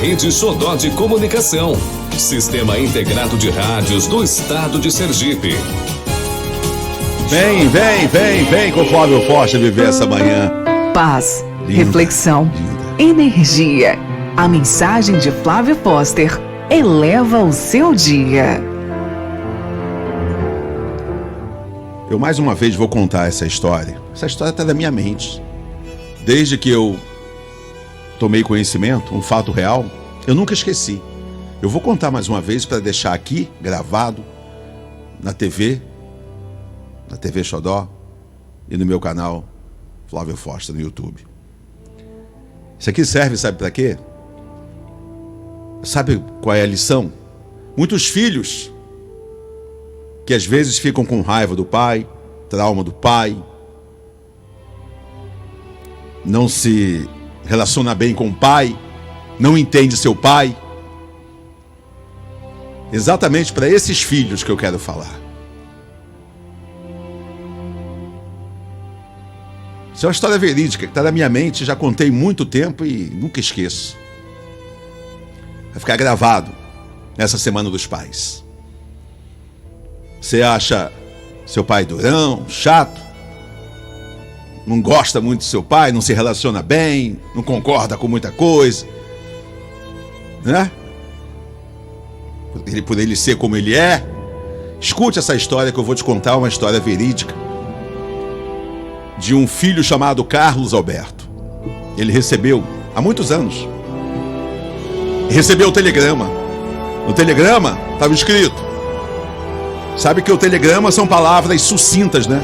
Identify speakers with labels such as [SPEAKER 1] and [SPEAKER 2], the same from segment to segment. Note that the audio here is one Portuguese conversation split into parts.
[SPEAKER 1] Rede Xodó de Comunicação. Sistema Integrado de Rádios do Estado de Sergipe.
[SPEAKER 2] Vem com o Flávio Forte viver essa manhã.
[SPEAKER 3] Paz,
[SPEAKER 2] Linda,
[SPEAKER 3] reflexão,
[SPEAKER 2] linda.
[SPEAKER 3] energia. A mensagem de Flávio Foster eleva o seu dia.
[SPEAKER 2] Eu mais uma vez vou contar essa história. Essa história está na minha mente. Desde que eu tomei conhecimento, um fato real, eu nunca esqueci. Eu vou contar mais uma vez para deixar aqui, gravado, na TV Xodó e no meu canal Flávio Foster no YouTube. Isso aqui serve, sabe para quê? Sabe qual é a lição? Muitos filhos que às vezes ficam com raiva do pai, trauma do pai, não se relaciona bem com o pai, não entende seu pai. Exatamente para esses filhos que eu quero falar. Isso é uma história verídica que está na minha mente, já contei muito tempo e nunca esqueço. Vai ficar gravado nessa Semana dos Pais. Você acha seu pai durão, chato, não gosta muito do seu pai, não se relaciona bem, não concorda com muita coisa, né? Por ele ser como ele é. Escute essa história que eu vou te contar, uma história verídica de um filho chamado Carlos Alberto. Ele recebeu, há muitos anos, recebeu o telegrama. No telegrama estava escrito, sabe que o telegrama são palavras sucintas, né?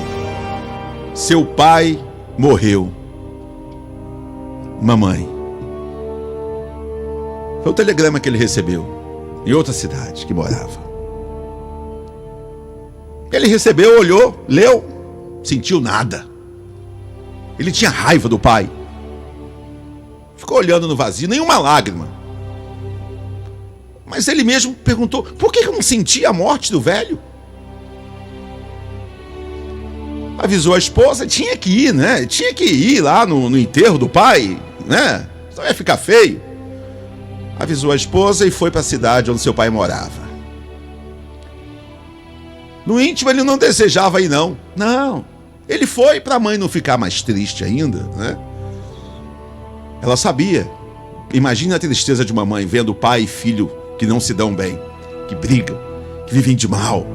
[SPEAKER 2] Seu pai morreu. Mamãe. Foi o telegrama que ele recebeu em outra cidade que morava. Ele recebeu, olhou, leu, sentiu nada. Ele tinha raiva do pai. Ficou olhando no vazio, nenhuma lágrima. Mas ele mesmo perguntou, por que eu não sentia a morte do velho? Avisou a esposa, tinha que ir, né? Tinha que ir lá no enterro do pai, né? Senão ia ficar feio. Avisou a esposa e foi para a cidade onde seu pai morava. No íntimo ele não desejava ir não. Não. Ele foi para a mãe não ficar mais triste ainda, né? Ela sabia. Imagina a tristeza de uma mãe vendo pai e filho que não se dão bem, que brigam, que vivem de mal.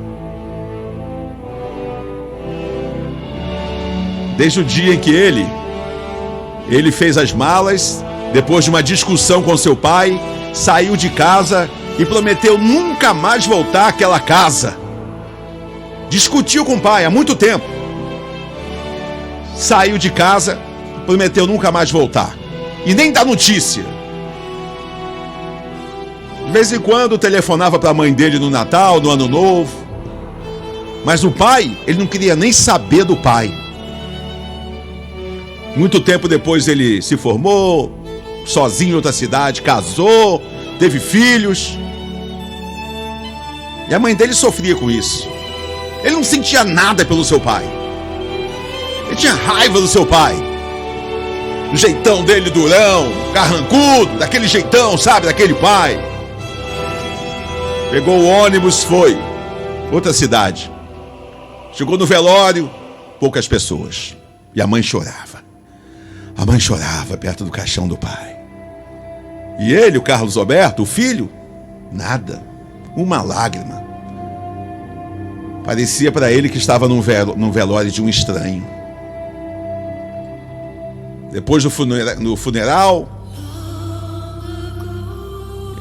[SPEAKER 2] Desde o dia em que ele fez as malas, depois de uma discussão com seu pai, saiu de casa e prometeu nunca mais voltar àquela casa. Discutiu com o pai há muito tempo. Saiu de casa, prometeu nunca mais voltar. E nem dar notícia. De vez em quando telefonava para a mãe dele no Natal, no Ano Novo. Mas o pai, ele não queria nem saber do pai. Muito tempo depois ele se formou, sozinho em outra cidade, casou, teve filhos. E a mãe dele sofria com isso. Ele não sentia nada pelo seu pai. Ele tinha raiva do seu pai. O jeitão dele durão, carrancudo, daquele jeitão, sabe, daquele pai. Pegou o ônibus, foi. Outra cidade. Chegou no velório, poucas pessoas. E a mãe chorava. A mãe chorava perto do caixão do pai. E ele, o Carlos Alberto, o filho, nada. Uma lágrima. Parecia para ele que estava num velório de um estranho. Depois do funeral,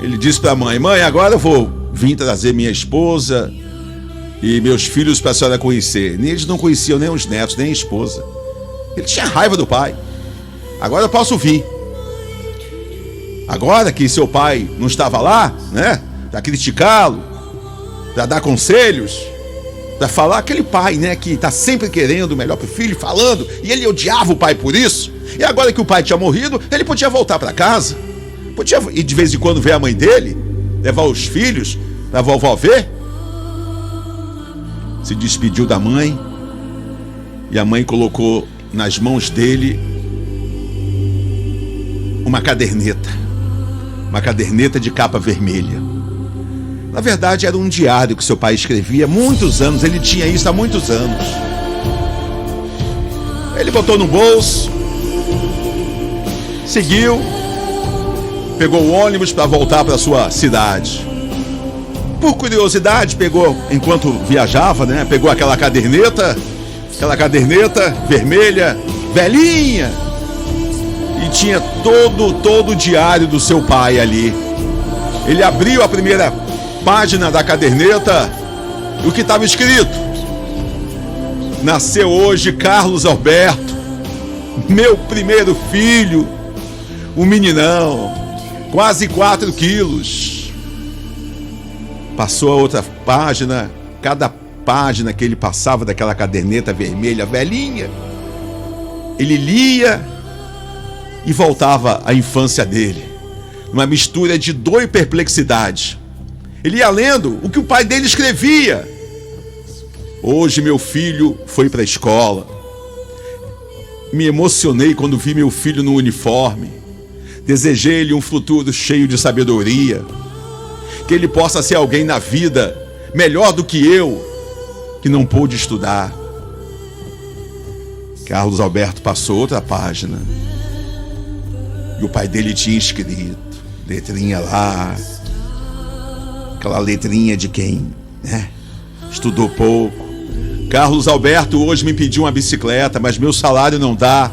[SPEAKER 2] ele disse para a mãe, mãe, agora eu vou vir trazer minha esposa e meus filhos para a senhora conhecer. Nem eles não conheciam nem os netos, nem a esposa. Ele tinha raiva do pai. Agora eu posso vir. Agora que seu pai não estava lá, né? Para criticá-lo, para dar conselhos, para falar aquele pai, né? Que está sempre querendo o melhor para o filho, falando, e ele odiava o pai por isso. E agora que o pai tinha morrido, ele podia voltar para casa. Podia ir de vez em quando ver a mãe dele, levar os filhos para a vovó ver. Se despediu da mãe e a mãe colocou nas mãos dele uma caderneta. uma caderneta de capa vermelha. Na verdade, era um diário que seu pai escrevia há muitos anos. Ele tinha isso há muitos anos. Ele botou no bolso, seguiu, pegou o ônibus para voltar para sua cidade. Por curiosidade, pegou, enquanto viajava, né? Pegou aquela caderneta vermelha, velhinha, e tinha todo o diário do seu pai ali. Ele abriu a primeira página da caderneta e o que estava escrito: nasceu hoje Carlos Alberto, meu primeiro filho, um meninão, quase 4 quilos. Passou a outra página, cada página que ele passava daquela caderneta vermelha, velhinha, ele lia e voltava à infância dele, numa mistura de dor e perplexidade. Ele ia lendo o que o pai dele escrevia. Hoje meu filho foi para a escola. Me emocionei quando vi meu filho no uniforme. Desejei-lhe um futuro cheio de sabedoria. Que ele possa ser alguém na vida melhor do que eu, que não pôde estudar. Carlos Alberto passou outra página. E o pai dele tinha escrito, letrinha lá, aquela letrinha de quem, né, estudou pouco. Carlos Alberto hoje me pediu uma bicicleta, mas meu salário não dá.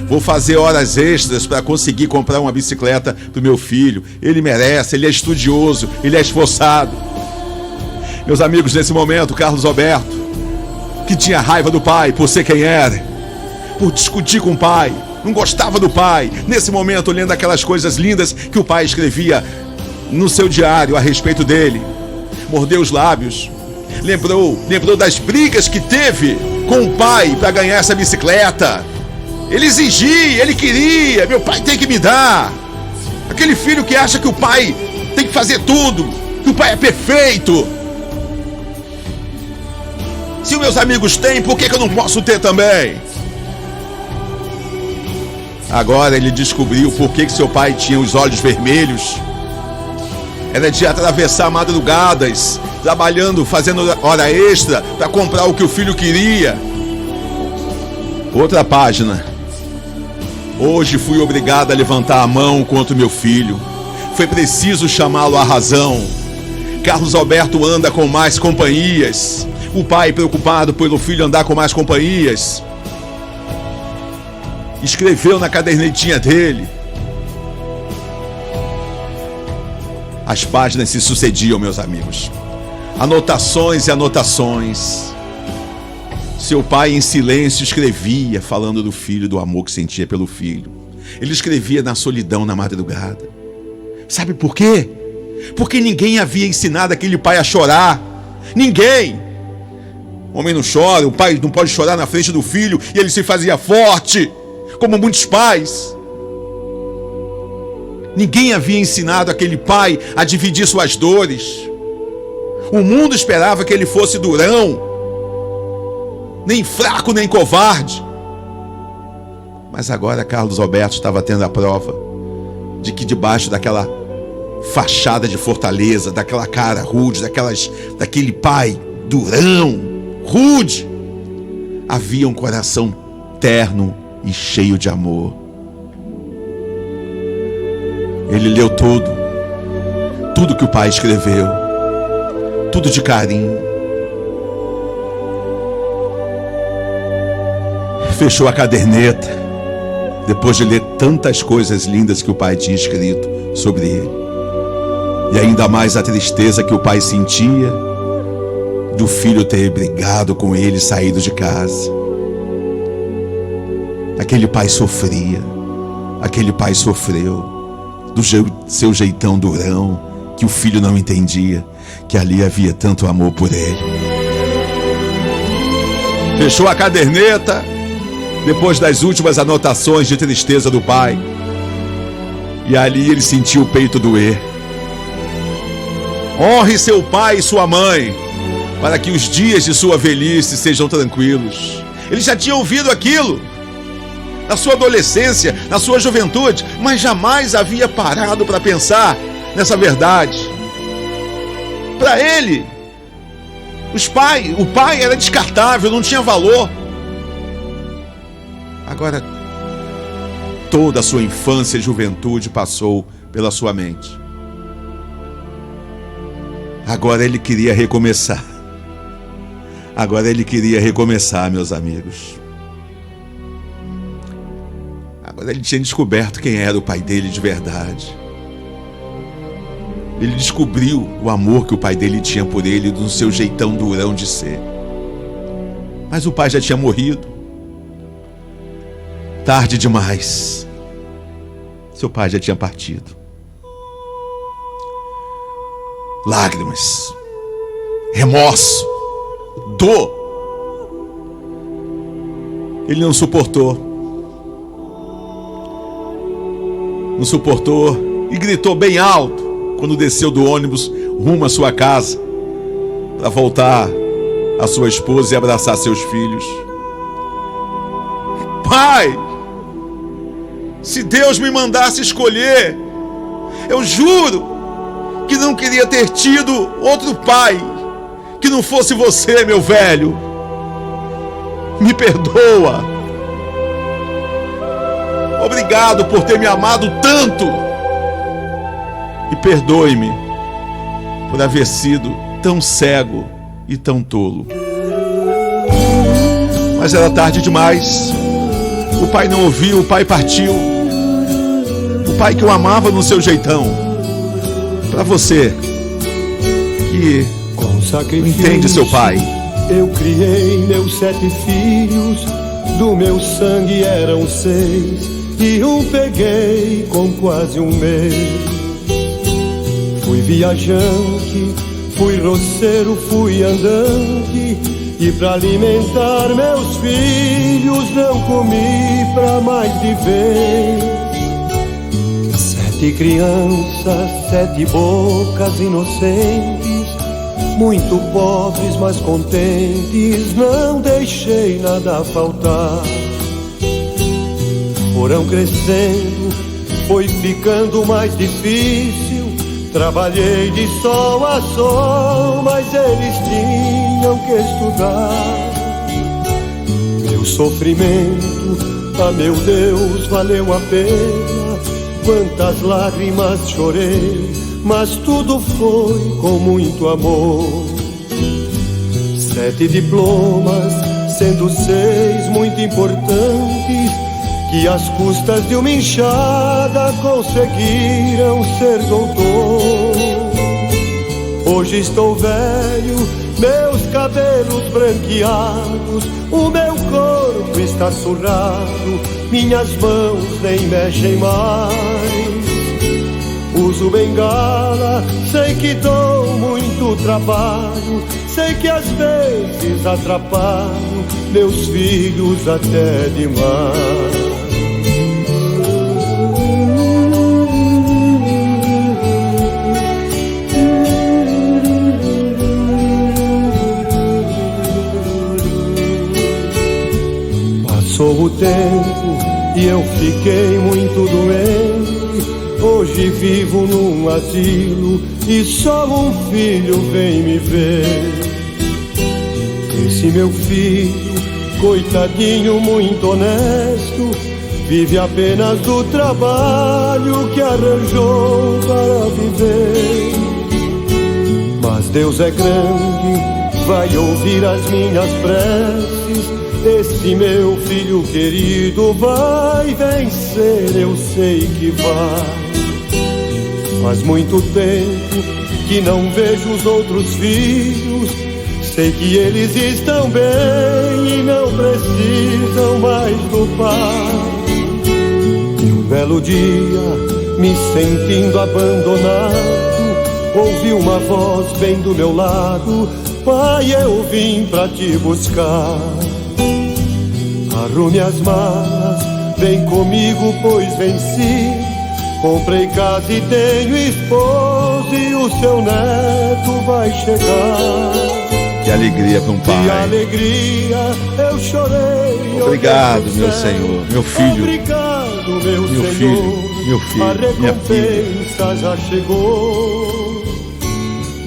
[SPEAKER 2] Vou fazer horas extras para conseguir comprar uma bicicleta para o meu filho. Ele merece, ele é estudioso, ele é esforçado. Meus amigos, nesse momento, Carlos Alberto, que tinha raiva do pai por ser quem era, por discutir com o pai, não gostava do pai, nesse momento, lendo aquelas coisas lindas que o pai escrevia no seu diário a respeito dele, mordeu os lábios, lembrou das brigas que teve com o pai para ganhar essa bicicleta. Ele exigia, ele queria, meu pai tem que me dar. Aquele filho que acha que o pai tem que fazer tudo, que o pai é perfeito. Se os meus amigos têm, por que eu não posso ter também? Agora ele descobriu por que seu pai tinha os olhos vermelhos. Era de atravessar madrugadas, trabalhando, fazendo hora extra para comprar o que o filho queria. Outra página. Hoje fui obrigado a levantar a mão contra o meu filho. Foi preciso chamá-lo à razão. Carlos Alberto anda com mais companhias. O pai preocupado pelo filho andar com mais companhias. Escreveu na cadernetinha dele. As páginas se sucediam, meus amigos. Anotações e anotações. Seu pai em silêncio escrevia, falando do filho, do amor que sentia pelo filho. Ele escrevia na solidão, na madrugada. Sabe por quê? Porque ninguém havia ensinado aquele pai a chorar. Ninguém. O homem não chora, o pai não pode chorar na frente do filho, e ele se fazia forte, como muitos pais. Ninguém havia ensinado aquele pai a dividir suas dores. O mundo esperava que ele fosse durão, nem fraco, nem covarde. Mas agora Carlos Alberto estava tendo a prova de que debaixo daquela fachada de fortaleza, daquela cara rude, daquele pai durão, rude, havia um coração terno e cheio de amor. Ele leu tudo que o pai escreveu, tudo de carinho. Fechou a caderneta, depois de ler tantas coisas lindas que o pai tinha escrito sobre ele. E ainda mais a tristeza que o pai sentia do filho ter brigado com ele, saído de casa. Aquele pai sofria, aquele pai sofreu, do seu jeitão durão, que o filho não entendia, que ali havia tanto amor por ele. Fechou a caderneta, depois das últimas anotações de tristeza do pai. E ali ele sentiu o peito doer. Honre seu pai e sua mãe, para que os dias de sua velhice sejam tranquilos. Ele já tinha ouvido aquilo. na sua adolescência, na sua juventude, mas jamais havia parado para pensar nessa verdade. Para ele, o pai era descartável, não tinha valor. Agora, toda a sua infância e juventude passou pela sua mente. Agora ele queria recomeçar. Agora ele queria recomeçar, meus amigos. Agora ele tinha descoberto quem era o pai dele de verdade. Ele descobriu o amor que o pai dele tinha por ele, do seu jeitão durão de ser. Mas o pai já tinha morrido. Tarde demais. Seu pai já tinha partido. Lágrimas, remorso, dor. Ele não suportou. Não suportou e gritou bem alto quando desceu do ônibus rumo à sua casa para voltar à sua esposa e abraçar seus filhos. Pai, se Deus me mandasse escolher, eu juro que não queria ter tido outro pai que não fosse você, meu velho. Me perdoa. Obrigado por ter me amado tanto. E perdoe-me por haver sido tão cego e tão tolo. Mas era tarde demais. O pai não ouviu, o pai partiu. O pai que o amava no seu jeitão. Para você que entende seu pai.
[SPEAKER 4] Eu criei meus 7 filhos, do meu sangue eram 6, e um peguei com quase um mês. Fui viajante, fui roceiro, fui andante, e pra alimentar meus filhos não comi pra mais de vez. 7 crianças, 7 bocas inocentes, muito pobres, mas contentes, não deixei nada faltar. Foram crescendo, foi ficando mais difícil, trabalhei de sol a sol, mas eles tinham que estudar. Meu sofrimento, ah meu Deus, valeu a pena. Quantas lágrimas chorei, mas tudo foi com muito amor. 7 diplomas, sendo 6 muito importantes, que às custas de uma enxada conseguiram ser doutor. Hoje estou velho, meus cabelos branqueados, o meu corpo está surrado, minhas mãos nem mexem mais. Uso bengala, sei que dou muito trabalho, sei que às vezes atrapalho meus filhos até demais. Passou o tempo e eu fiquei muito doente. Hoje vivo num asilo e só um filho vem me ver. Esse meu filho, coitadinho, muito honesto, vive apenas do trabalho que arranjou para viver. Mas Deus é grande, vai ouvir as minhas preces. Esse meu filho querido vai vencer, eu sei que vai. Faz muito tempo que não vejo os outros filhos, sei que eles estão bem e não precisam mais do pai. E um belo dia, me sentindo abandonado, ouvi uma voz bem do meu lado: pai, eu vim pra te buscar. Arrume as malas, vem comigo, pois venci. Comprei casa e tenho esposa e o seu neto vai chegar.
[SPEAKER 2] Que alegria para um
[SPEAKER 4] Que
[SPEAKER 2] pai.
[SPEAKER 4] alegria eu chorei.
[SPEAKER 2] Obrigado,
[SPEAKER 4] oh Deus
[SPEAKER 2] meu
[SPEAKER 4] do céu.
[SPEAKER 2] Senhor, meu filho.
[SPEAKER 4] Obrigado, meu
[SPEAKER 2] Meu
[SPEAKER 4] Senhor.
[SPEAKER 2] filho, meu filho,
[SPEAKER 4] A
[SPEAKER 2] minha filha.
[SPEAKER 4] recompensa já chegou.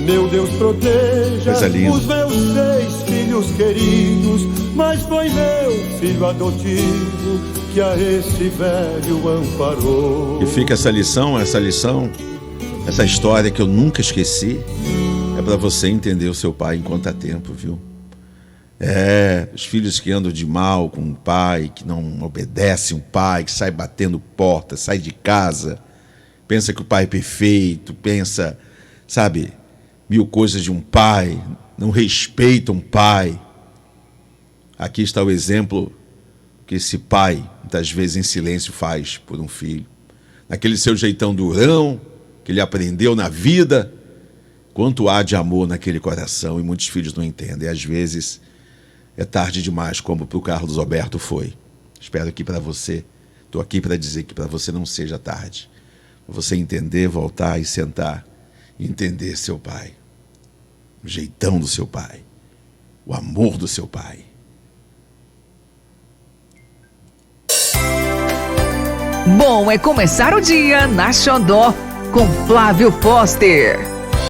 [SPEAKER 4] Meu Deus, proteja
[SPEAKER 2] Coisa linda.
[SPEAKER 4] os meus 6 filhos queridos, mas foi meu filho adotivo que a esse velho amparou.
[SPEAKER 2] E fica essa lição, essa história que eu nunca esqueci. É para você entender o seu pai enquanto há tempo, viu? Os filhos que andam de mal com o pai, que não obedecem o pai, que sai batendo porta, sai de casa, pensa que o pai é perfeito, pensa, sabe, 1000 coisas de um pai, não respeita um pai. Aqui está o exemplo que esse pai, muitas vezes em silêncio, faz por um filho. Naquele seu jeitão durão, que ele aprendeu na vida, quanto há de amor naquele coração, e muitos filhos não entendem. E às vezes é tarde demais, como para o Carlos Alberto foi. Espero que para você, estou aqui para dizer que para você não seja tarde. Para você entender, voltar e sentar e entender seu pai. O jeitão do seu pai. O amor do seu pai.
[SPEAKER 3] Bom é começar o dia na Xodó com Flávio Foster.